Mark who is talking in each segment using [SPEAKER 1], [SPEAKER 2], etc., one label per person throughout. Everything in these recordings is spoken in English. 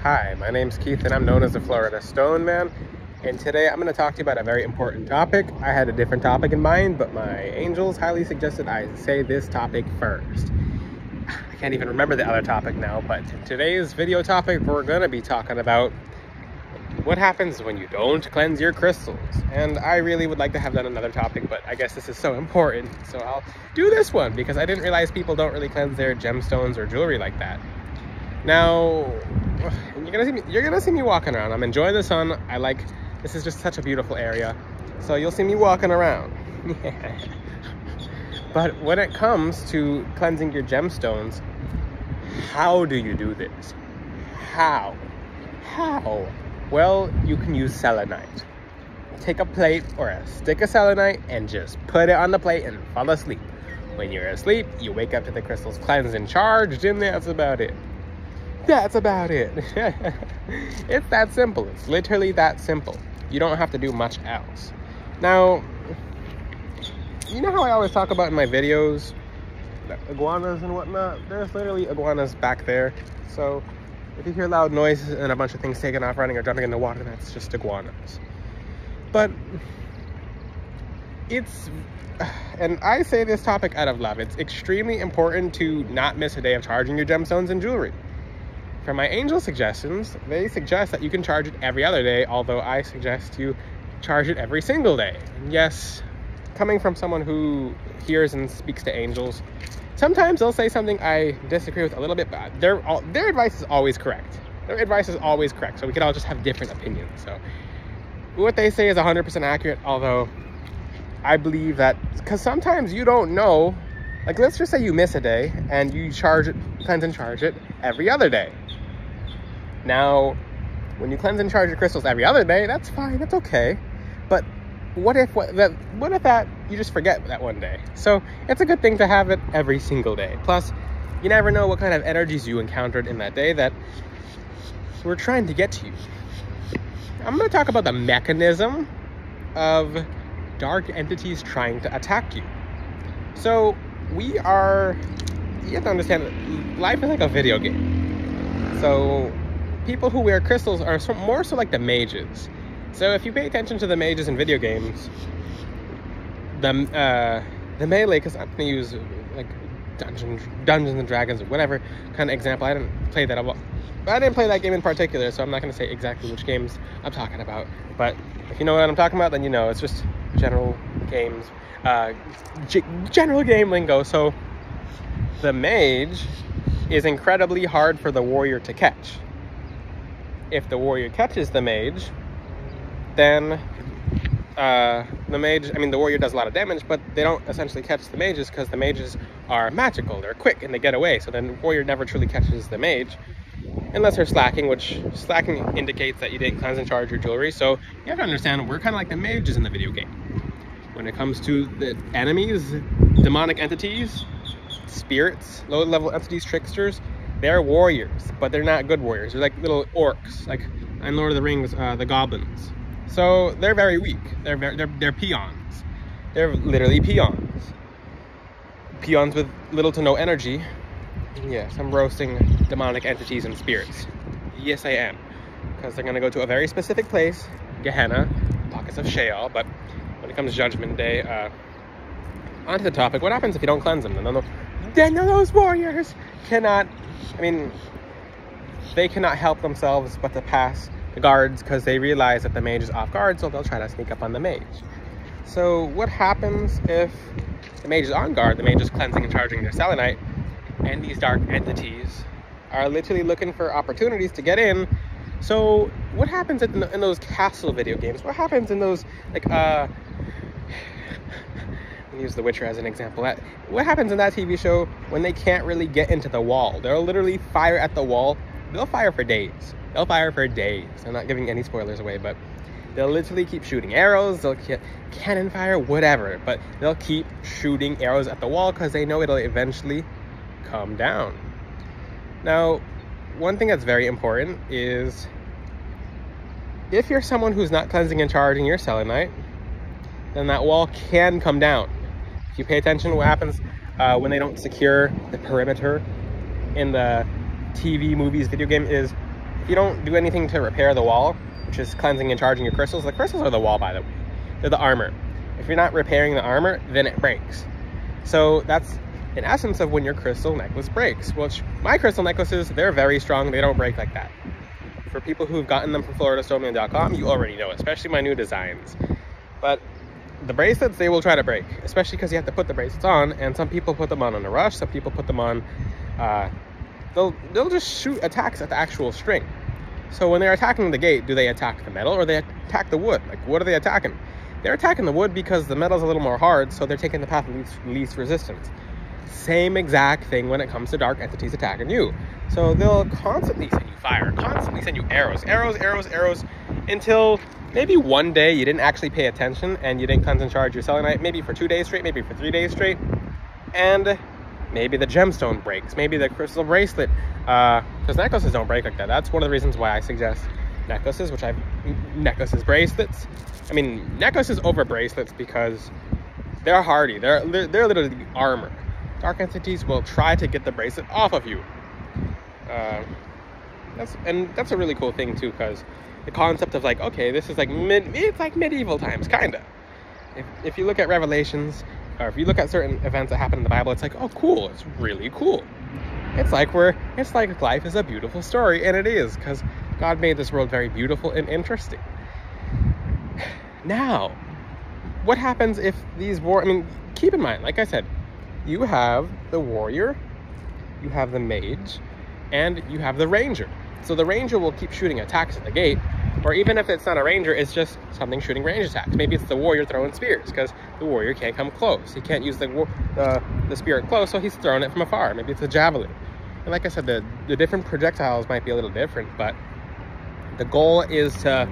[SPEAKER 1] Hi, my name's Keith and I'm known as the Florida Stone Man. And today I'm going to talk to you about a very important topic. I had a different topic in mind, but my angels highly suggested I say this topic first. I can't even remember the other topic now, but today's video topic, we're going to be talking about what happens when you don't cleanse your crystals. And I really would like to have done another topic, but I guess this is so important, so I'll do this one because I didn't realize people don't really cleanse their gemstones or jewelry like that. Now, you're gonna see me walking around. I'm enjoying the sun. This is just such a beautiful area. So you'll see me walking around. But when it comes to cleansing your gemstones, how do you do this? How? Well, you can use selenite. Take a plate or a stick of selenite and just put it on the plate and fall asleep. When you're asleep, you wake up to the crystals cleansed and charged, and that's about it. That's about it. It's that simple. It's literally that simple. You don't have to do much else. Now, you know how I always talk about in my videos, iguanas and whatnot? There's literally iguanas back there. So if you hear loud noises and a bunch of things taking off, running or jumping in the water, that's just iguanas. But and I say this topic out of love, it's extremely important to not miss a day of charging your gemstones and jewelry. For my angel suggestions, they suggest that you can charge it every other day, although I suggest you charge it every single day. And yes, coming from someone who hears and speaks to angels, sometimes they'll say something I disagree with a little bit, but their advice is always correct. Their advice is always correct, so we could all just have different opinions. So what they say is 100% accurate, although I believe that, because sometimes you don't know, like let's just say you miss a day and you cleanse and charge it every other day. Now, when you cleanse and charge your crystals every other day, that's fine, that's okay. But what if you just forget that one day? So it's a good thing to have it every single day. Plus, you never know what kind of energies you encountered in that day that were trying to get to you. I'm going to talk about the mechanism of dark entities trying to attack you. So you have to understand that life is like a video game. So people who wear crystals are more so like the mages. So if you pay attention to the mages in video games, the melee, because I'm going to use like Dungeons and Dragons or whatever kind of example. I didn't play that a lot. I didn't play that game in particular, so I'm not going to say exactly which games I'm talking about. But if you know what I'm talking about, then you know. It's just general games, general game lingo. So the mage is incredibly hard for the warrior to catch. If the warrior catches the mage, then the warrior does a lot of damage, but they don't essentially catch the mages because the mages are magical. They're quick and they get away. So then the warrior never truly catches the mage unless they're slacking, which slacking indicates that you didn't cleanse and charge your jewelry. So you have to understand, we're kind of like the mages in the video game. When it comes to the enemies, demonic entities, spirits, low-level entities, tricksters, they're warriors, but they're not good warriors. They're like little orcs, like in Lord of the Rings, the goblins. So they're very weak. They're peons. They're literally peons. Peons with little to no energy. Yes, I'm roasting demonic entities and spirits. Yes, I am. Because they're going to go to a very specific place, Gehenna, pockets of Sheol. But when it comes to Judgment Day, onto the topic, what happens if you don't cleanse them? Then those warriors they cannot help themselves but to pass the guards because they realize that the mage is off guard, so they'll try to sneak up on the mage. So what happens if the mage is on guard, the mage is cleansing and charging their selenite, and these dark entities are literally looking for opportunities to get in? So what happens in those castle video games? What happens in those, like, use The Witcher as an example. What happens in that TV show when they can't really get into the wall? They'll literally fire at the wall. They'll fire for days. I'm not giving any spoilers away, but they'll literally keep shooting arrows. They'll get cannon fire, whatever. But they'll keep shooting arrows at the wall because they know it'll eventually come down. Now, one thing that's very important is if you're someone who's not cleansing and charging your selenite, then that wall can come down. If you pay attention to what happens when they don't secure the perimeter in the TV, movies, video game, is you don't do anything to repair the wall, which is cleansing and charging your crystals. The crystals are the wall, by the way. They're the armor. If you're not repairing the armor, then it breaks. So that's in essence of when your crystal necklace breaks. Which my crystal necklaces, they're very strong. They don't break like that. For people who've gotten them from FloridaStoneman.com, you already know, especially my new designs. But the bracelets, they will try to break, especially because you have to put the bracelets on, and some people put them on in a rush. Some people put them on, they'll just shoot attacks at the actual string. So when they're attacking the gate, do they attack the metal or they attack the wood? Like, what are they attacking? They're attacking the wood because the metal's a little more hard, so they're taking the path of least resistance. Same exact thing when it comes to dark entities attacking you. So they'll constantly send you fire, constantly send you arrows, until maybe one day you didn't actually pay attention and you didn't cleanse and charge your selenite, maybe for 2 days straight, maybe for 3 days straight, and maybe the gemstone breaks, maybe the crystal bracelet, because necklaces don't break like that. That's one of the reasons why I suggest necklaces, bracelets. I mean, necklaces over bracelets because they're hardy. They're literally armor. Dark entities will try to get the bracelet off of you. That's a really cool thing too, because the concept of like, okay, this is like it's like medieval times, kinda. If you look at Revelations, or if you look at certain events that happen in the Bible, it's like, oh, cool, it's really cool. It's like life is a beautiful story, and it is, because God made this world very beautiful and interesting. Now, what happens if these keep in mind, like I said, you have the warrior, you have the mage, and you have the ranger. So the ranger will keep shooting attacks at the gate, or even if it's not a ranger, it's just something shooting range attacks. Maybe it's the warrior throwing spears, because the warrior can't come close. He can't use the spear close, so he's throwing it from afar. Maybe it's a javelin. And like I said, the different projectiles might be a little different, but the goal is to,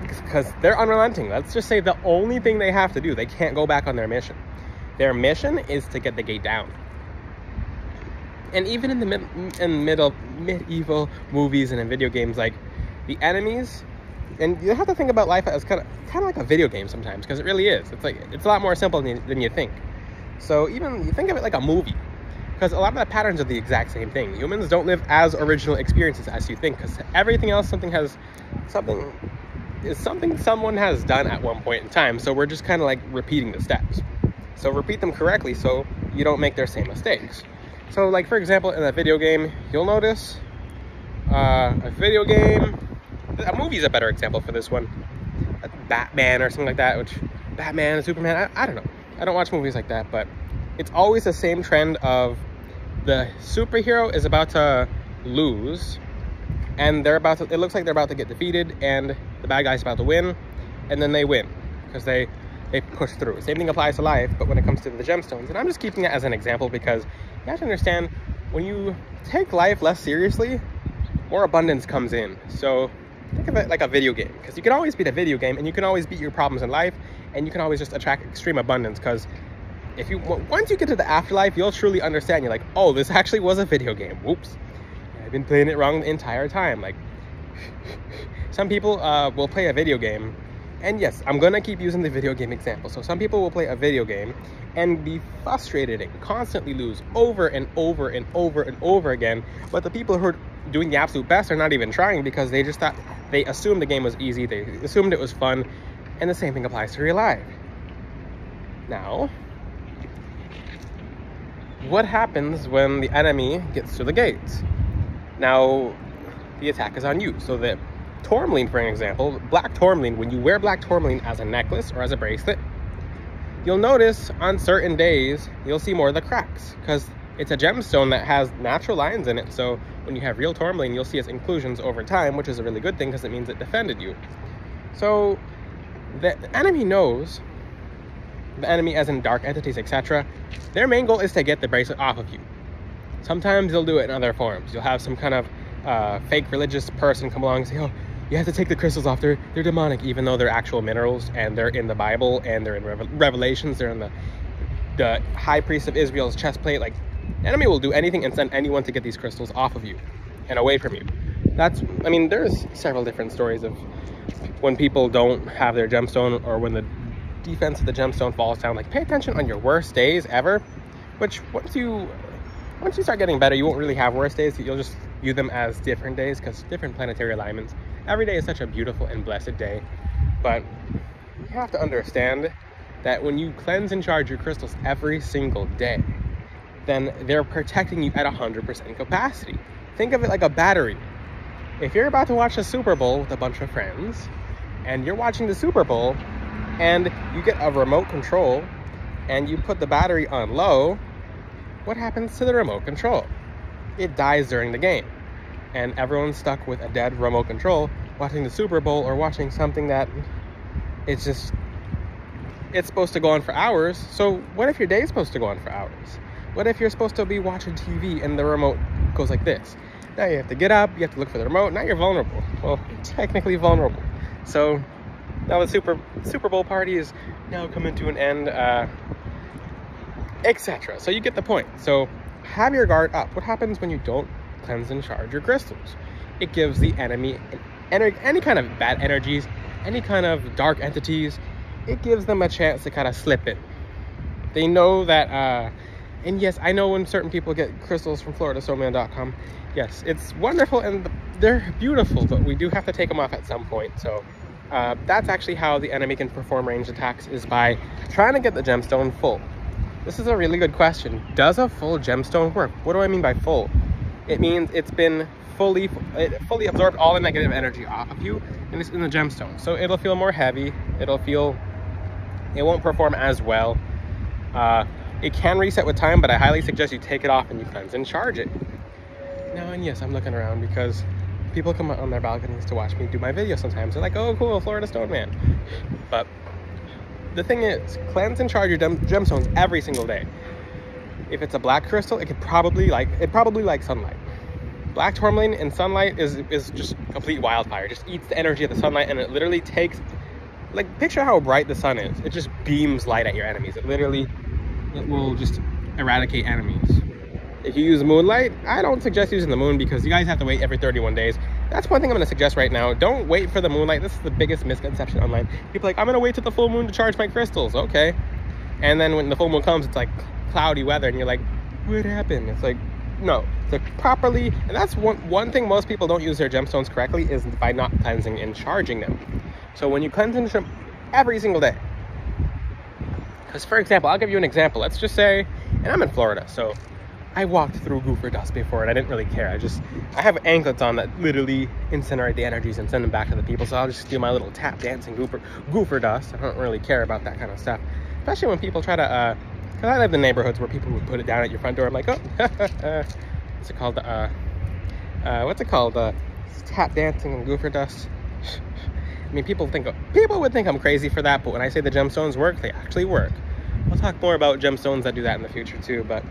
[SPEAKER 1] because they're unrelenting. Let's just say the only thing they have to do, they can't go back on their mission. Their mission is to get the gate down. And even in the medieval movies and in video games, like the enemies, and you have to think about life as kind of like a video game sometimes, because it really is. It's a lot more simple than you think. So even you think of it like a movie, because a lot of the patterns are the exact same thing. Humans don't live as original experiences as you think, because everything else someone has done at one point in time. So we're just kind of like repeating the steps. So repeat them correctly so you don't make their same mistakes. So like, for example, in a video game, you'll notice a movie's a better example for this one. Batman or something like that, which Batman, Superman, I don't know. I don't watch movies like that, but it's always the same trend of the superhero is about to lose, and it looks like they're about to get defeated, and the bad guy's about to win, and then they win because they push through. Same thing applies to life, but when it comes to the gemstones, and I'm just keeping it as an example because you have to understand, when you take life less seriously, more abundance comes in. So think of it like a video game, because you can always beat a video game, and you can always beat your problems in life, and you can always just attract extreme abundance, because once you get to the afterlife, you'll truly understand. You're like, oh, this actually was a video game. Whoops, I've been playing it wrong the entire time. Like, some people will play a video game, and yes, I'm gonna keep using the video game example. So some people will play a video game and be frustrated and constantly lose over and over and over and over again, but the people who are doing the absolute best are not even trying, because they assumed the game was easy, they assumed it was fun. And the same thing applies to real life. Now, what happens when the enemy gets to the gates? Now, the attack is on you. So the tourmaline, for an example, black tourmaline, when you wear black tourmaline as a necklace or as a bracelet, you'll notice on certain days, you'll see more of the cracks, because it's a gemstone that has natural lines in it. So when you have real tourmaline, you'll see its inclusions over time, which is a really good thing, because it means it defended you. So the enemy knows, the enemy as in dark entities, etc., their main goal is to get the bracelet off of you. Sometimes they'll do it in other forms. You'll have some kind of fake religious person come along and say, oh, you have to take the crystals off, they're demonic, even though they're actual minerals, and they're in the Bible, and they're in Revelations, they're in the high priest of Israel's chest plate. Like, the enemy will do anything and send anyone to get these crystals off of you and away from you. There's several different stories of when people don't have their gemstone, or when the defense of the gemstone falls down. Like, pay attention on your worst days ever, which once you start getting better, you won't really have worse days. You'll just view them as different days because different planetary alignments. Every day is such a beautiful and blessed day, but you have to understand that when you cleanse and charge your crystals every single day, then they're protecting you at 100% capacity. Think of it like a battery. If you're about to watch the Super Bowl with a bunch of friends, and you're watching the Super Bowl, and you get a remote control, and you put the battery on low, what happens to the remote control? It dies during the game. And everyone's stuck with a dead remote control, watching the Super Bowl, or watching something that it's supposed to go on for hours. So what if your day is supposed to go on for hours? What if you're supposed to be watching TV and the remote goes like this? Now you have to get up, you have to look for the remote. Now you're vulnerable. Well, technically vulnerable. So now the Super Bowl party is now coming to an end, etc. So you get the point. So have your guard up. What happens when you don't cleanse and charge your crystals? It gives the enemy any kind of bad energies, any kind of dark entities. It gives them a chance to kind of slip in. They know that, and yes, I know when certain people get crystals from FloridaStoneman.com, yes, it's wonderful and they're beautiful, but we do have to take them off at some point. So that's actually how the enemy can perform ranged attacks, is by trying to get the gemstone full. This is a really good question. Does a full gemstone work? What do I mean by full? It means it's been fully absorbed all the negative energy off of you, and it's in the gemstone. So it'll feel more heavy. It won't perform as well. It can reset with time, but I highly suggest you take it off and you cleanse and charge it. Now, and yes, I'm looking around because people come out on their balconies to watch me do my videos sometimes. They're like, oh, cool, Florida Stone Man. But the thing is, cleanse and charge your gemstones every single day. If it's a black crystal, it probably likes sunlight. Black tourmaline in sunlight is just complete wildfire. It just eats the energy of the sunlight, and it literally takes, like, picture how bright the sun is. It just beams light at your enemies. It will just eradicate enemies. If you use moonlight, I don't suggest using the moon because you guys have to wait every 31 days. That's one thing I'm going to suggest right now. Don't wait for the moonlight. This is the biggest misconception online. People are like, I'm going to wait till the full moon to charge my crystals. Okay. And then when the full moon comes, it's like cloudy weather and you're like, what happened? It's like, no. So properly, and that's one thing most people don't use their gemstones correctly, is by not cleansing and charging them. So when you cleanse and charge every single day, because for example, I'll give you an example. Let's just say, and I'm in Florida, so I walked through goofer dust before and I didn't really care. I have anklets on that literally incinerate the energies and send them back to the people. So I'll just do my little tap dancing goofer dust. I don't really care about that kind of stuff. Especially when people try to, because I live in neighborhoods where people would put it down at your front door. I'm like, oh, what's it called? Tap dancing and goofer dust. I mean, people would think I'm crazy for that, but when I say the gemstones work, they actually work. I'll talk more about gemstones that do that in the future too, but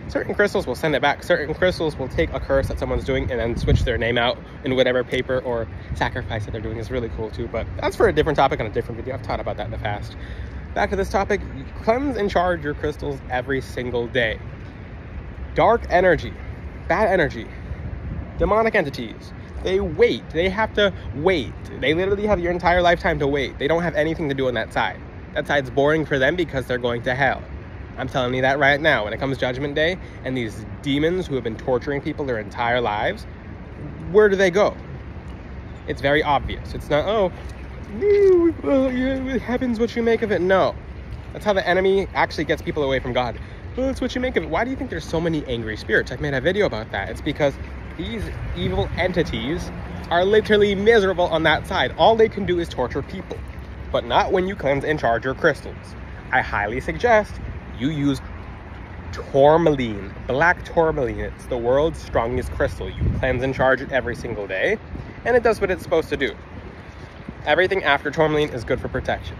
[SPEAKER 1] certain crystals will send it back. Certain crystals will take a curse that someone's doing and then switch their name out in whatever paper or sacrifice that they're doing. Is really cool too, but that's for a different topic on a different video. I've taught about that in the past. Back to this topic, cleanse and charge your crystals every single day. Dark energy, bad energy, demonic entities, they wait. They have to wait. They literally have your entire lifetime to wait. They don't have anything to do on that side. That side's boring for them because they're going to hell. I'm telling you that right now. When it comes Judgment Day and these demons who have been torturing people their entire lives, where do they go? It's very obvious. It's not, oh, it happens what you make of it. No. That's how the enemy actually gets people away from God. Well, it's what you make of it. Why do you think there's so many angry spirits? I've made a video about that. It's because these evil entities are literally miserable on that side. All they can do is torture people, but not when you cleanse and charge your crystals. I highly suggest you use tourmaline, black tourmaline. It's the world's strongest crystal. You cleanse and charge it every single day, and it does what it's supposed to do. Everything after tourmaline is good for protection.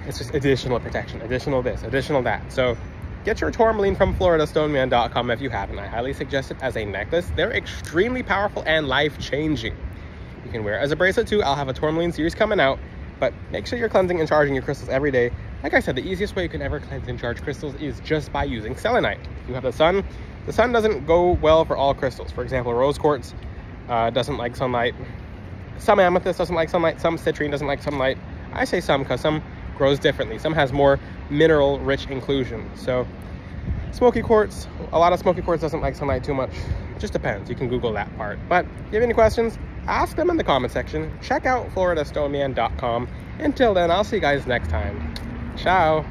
[SPEAKER 1] It's just additional protection, additional this, additional that. So get your tourmaline from FloridaStoneman.com if you haven't. I highly suggest it as a necklace. They're extremely powerful and life-changing. You can wear it as a bracelet too. I'll have a tourmaline series coming out, but make sure you're cleansing and charging your crystals every day. Like I said, the easiest way you can ever cleanse and charge crystals is just by using selenite. You have the sun. The sun doesn't go well for all crystals. For example, rose quartz doesn't like sunlight. Some amethyst doesn't like sunlight. Some citrine doesn't like sunlight. I say some because some grows differently. Some has more mineral-rich inclusion. So smoky quartz, a lot of smoky quartz doesn't like sunlight too much. Just depends. You can Google that part. But if you have any questions, ask them in the comment section. Check out FloridaStoneman.com. Until then, I'll see you guys next time. Ciao.